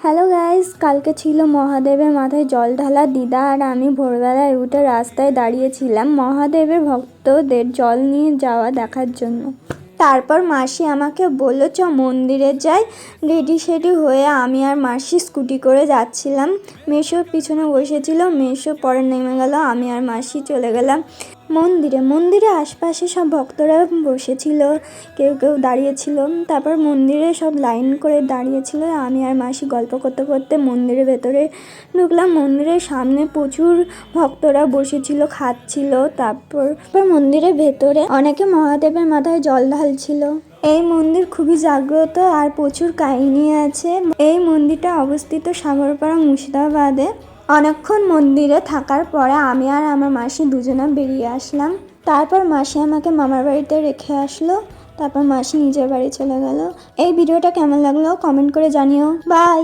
Hello guys, কালকে ছিল মহাদেবের মাথায় জল ঢালা। দিদা আর আমি ভোরবেলায় উঠে রাস্তায় দাঁড়িয়েছিলাম মহাদেবের ভক্তদের জল নিয়ে যাওয়া দেখার জন্য। তারপর মাসি আমাকে বললো চ মন্দিরে যাই। রেডি সেডি হয়ে আমি আর মাসি স্কুটি করে যাচ্ছিলাম। মেসোর পিছনে বসেছিল, মেসো পরে নেমে গেল, আমি আর মাসি চলে গেলাম মন্দিরে আশপাশে সব ভক্তরা বসেছিল, কেউ কেউ দাঁড়িয়েছিল। তারপর মন্দিরে সব লাইন করে দাঁড়িয়েছিল। আমি আর মাসি গল্প করতে করতে মন্দিরের ভেতরে ঢুকলাম। মন্দিরের সামনে প্রচুর ভক্তরা বসেছিল, খাচ্ছিল। তারপর মন্দিরের ভেতরে অনেকে মহাদেবের মাথায় জল ঢালছিল। এই মন্দির খুবই জাগ্রত আর প্রচুর কাহিনী আছে। এই মন্দিরটা অবস্থিত সাগরপাড়া, মুর্শিদাবাদে। অনেকক্ষণ মন্দিরে থাকার পরে আমি আর আমার মাসি দুজনে বেরিয়ে আসলাম। তারপর মাসি আমাকে মামার বাড়িতে রেখে আসলো। তারপর মাসি নিজের বাড়ি চলে গেল। এই ভিডিওটা কেমন লাগলো কমেন্ট করে জানিও। বাই।